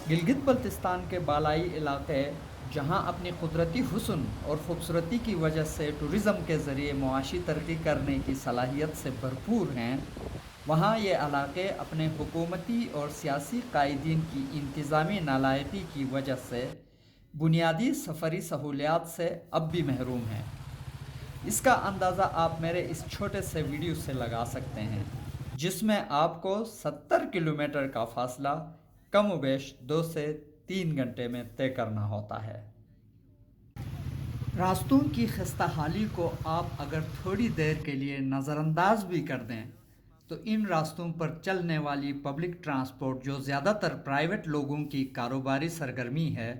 गिलगित बल्तिस्तान के बालाई इलाके जहां अपनी कुदरती हुस्न और ख़ूबसूरती की वजह से टूरिज़म के ज़रिए मुआशी तरक्की करने की सलाहियत से भरपूर हैं, वहां ये इलाके अपने हुकूमती और सियासी कायदीन की इंतज़ामी नालायकी की वजह से बुनियादी सफ़री सहूलियात से अब भी महरूम हैं। इसका अंदाज़ा आप मेरे इस छोटे से वीडियो से लगा सकते हैं, जिसमें आपको 70 किलोमीटर का फासला कमोबेश 2 से 3 घंटे में तय करना होता है। रास्तों की खस्ताहाली को आप अगर थोड़ी देर के लिए नज़रअंदाज भी कर दें, तो इन रास्तों पर चलने वाली पब्लिक ट्रांसपोर्ट, जो ज़्यादातर प्राइवेट लोगों की कारोबारी सरगर्मी है,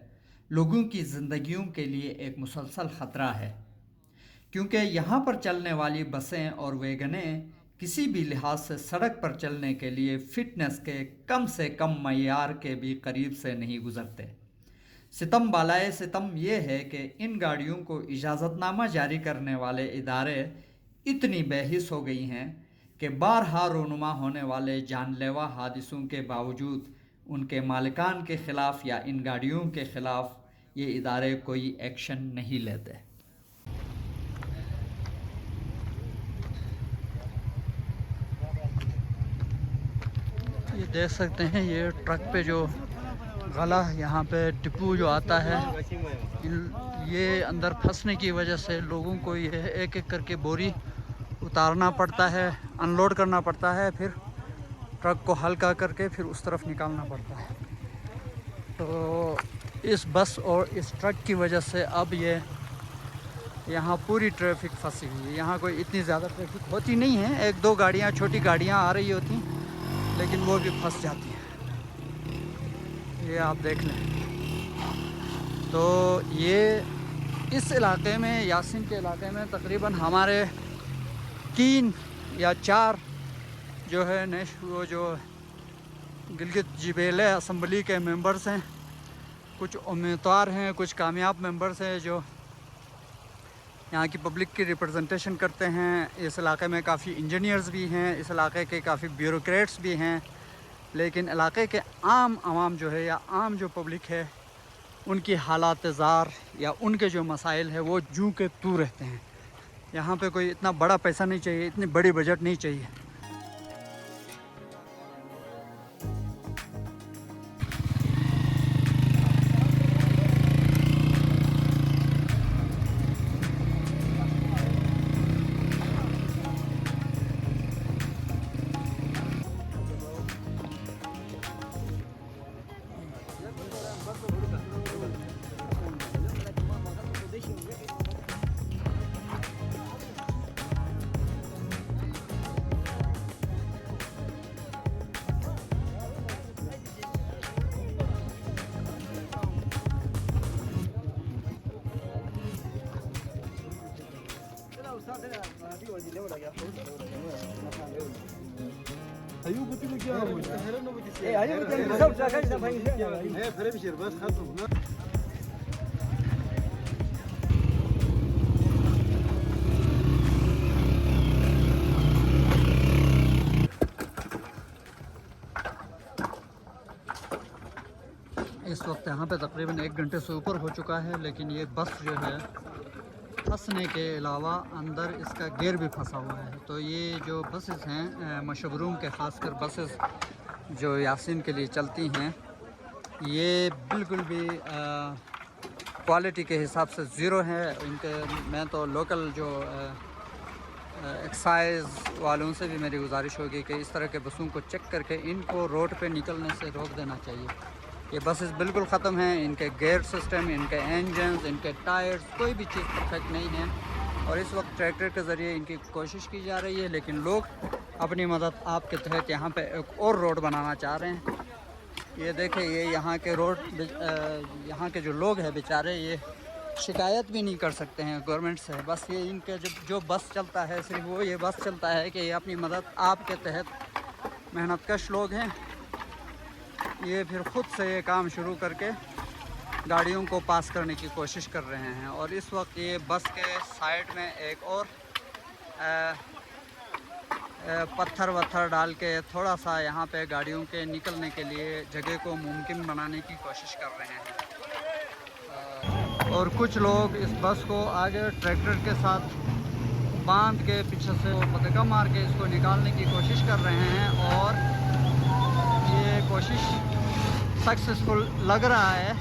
लोगों की ज़िंदगियों के लिए एक मुसलसल ख़तरा है, क्योंकि यहाँ पर चलने वाली बसें और वैगनें किसी भी लिहाज से सड़क पर चलने के लिए फ़िटनेस के कम से कम मयार के भी करीब से नहीं गुज़रते। सितम बालाए सितम यह है कि इन गाड़ियों को इजाज़तनामा जारी करने वाले इदारे इतनी बेहिस हो गई हैं कि बारहा रोनुमा होने वाले जानलेवा हादिसों के बावजूद उनके मालिकान के ख़िलाफ़ या इन गाड़ियों के ख़िलाफ़ ये इदारे कोई एक्शन नहीं लेते। ये देख सकते हैं, ये ट्रक पे जो गला यहाँ पे डिपू जो आता है, ये अंदर फंसने की वजह से लोगों को ये एक एक करके बोरी उतारना पड़ता है, अनलोड करना पड़ता है, फिर ट्रक को हल्का करके फिर उस तरफ निकालना पड़ता है। तो इस बस और इस ट्रक की वजह से अब ये यहाँ पूरी ट्रैफिक फंसी हुई है। यहाँ कोई इतनी ज़्यादा ट्रैफिक होती नहीं है, एक दो गाड़ियाँ, छोटी गाड़ियाँ आ रही होती, लेकिन वो भी फंस जाती है। ये आप देख लें। तो ये इस इलाके में, यासीन के इलाके में तकरीबन हमारे 3 या 4 जो है वो जो गिलगित जिबेले असम्बली के मेंबर्स हैं, कुछ उम्मीदवार हैं, कुछ कामयाब मेंबर्स हैं जो यहाँ की पब्लिक की रिप्रेजेंटेशन करते हैं। इस इलाके में काफ़ी इंजीनियर्स भी हैं, इस इलाके के काफ़ी ब्यूरोक्रेट्स भी हैं, लेकिन इलाके के आम आवाम जो है या आम जो पब्लिक है, उनकी हालात ज़ार या उनके जो मसाइल है वो जूं के तू रहते हैं। यहाँ पे कोई इतना बड़ा पैसा नहीं चाहिए, इतनी बड़ी बजट नहीं चाहिए। इस वक्त यहाँ पे तकरीबन 1 घंटे से ऊपर हो चुका है, लेकिन ये बस जो है फंसने के अलावा अंदर इसका गियर भी फंसा हुआ है। तो ये जो बसेस हैं मशबरूम के, ख़ासकर बसेस जो यासीन के लिए चलती हैं, ये बिल्कुल भी क्वालिटी के हिसाब से ज़ीरो है। इनके मैं तो लोकल जो एक्साइज़ वालों से भी मेरी गुजारिश होगी कि इस तरह के बसों को चेक करके इनको रोड पे निकलने से रोक देना चाहिए। ये बसेस बिल्कुल ख़त्म हैं, इनके गियर सिस्टम, इनके इंजन्स, इनके टायर्स, कोई भी चीज़ परफेक्ट नहीं है। और इस वक्त ट्रैक्टर के ज़रिए इनकी कोशिश की जा रही है, लेकिन लोग अपनी मदद आपके तहत यहाँ पे एक और रोड बनाना चाह रहे हैं। ये देखें, ये यहाँ के रोड, यहाँ के जो लोग हैं बेचारे, ये शिकायत भी नहीं कर सकते हैं गवर्नमेंट से। बस ये इनके जो बस चलता है, सिर्फ वो ये बस चलता है कि ये अपनी मदद आपके तहत, मेहनतकश लोग हैं, ये फिर ख़ुद से ये काम शुरू करके गाड़ियों को पास करने की कोशिश कर रहे हैं। और इस वक्त ये बस के साइड में एक और पत्थर वत्थर डाल के थोड़ा सा यहाँ पे गाड़ियों के निकलने के लिए जगह को मुमकिन बनाने की कोशिश कर रहे हैं। और कुछ लोग इस बस को आगे ट्रैक्टर के साथ बांध के पीछे से धक्का मार के इसको निकालने की कोशिश कर रहे हैं और ये कोशिश सक्सेसफुल लग रहा है।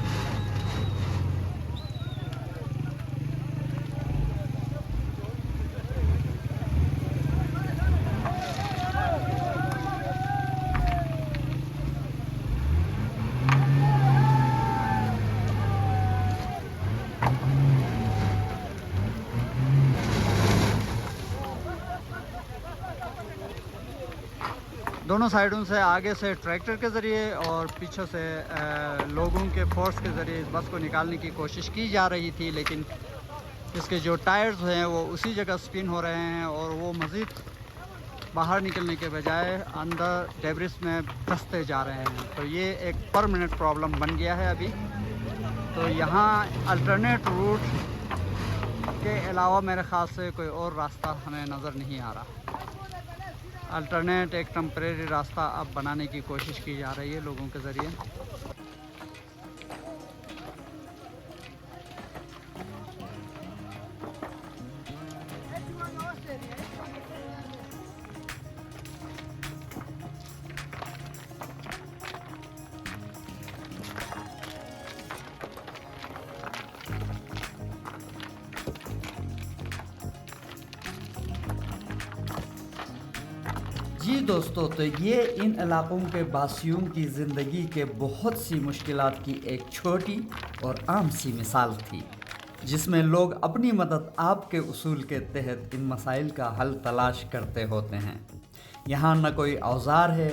दोनों साइडों से आगे से ट्रैक्टर के ज़रिए और पीछे से लोगों के फोर्स के ज़रिए इस बस को निकालने की कोशिश की जा रही थी, लेकिन इसके जो टायर्स हैं वो उसी जगह स्पिन हो रहे हैं और वो मज़ीद बाहर निकलने के बजाय अंदर डेब्रिस में फंसते जा रहे हैं। तो ये एक परमानेंट प्रॉब्लम बन गया है अभी। तो यहाँ अल्टरनेट रूट के अलावा मेरे ख़्याल से कोई और रास्ता हमें नज़र नहीं आ रहा। अल्टरनेट एक टेम्परेरी रास्ता अब बनाने की कोशिश की जा रही है लोगों के ज़रिए। जी दोस्तों, तो ये इन इलाकों के वासियों की ज़िंदगी के बहुत सी मुश्किलात की एक छोटी और आम सी मिसाल थी, जिसमें लोग अपनी मदद आपके उसूल के तहत इन मसाइल का हल तलाश करते होते हैं। यहाँ न कोई औजार है,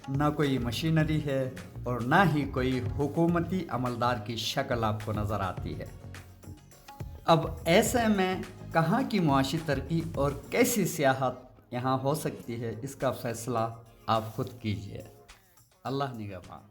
न कोई मशीनरी है और ना ही कोई हुकूमती अमलदार की शक्ल आपको नज़र आती है। अब ऐसे में कहाँ की मुआशी तरक्की और कैसी सियाहत यहाँ हो सकती है, इसका फ़ैसला आप खुद कीजिए। अल्लाह निगहबान।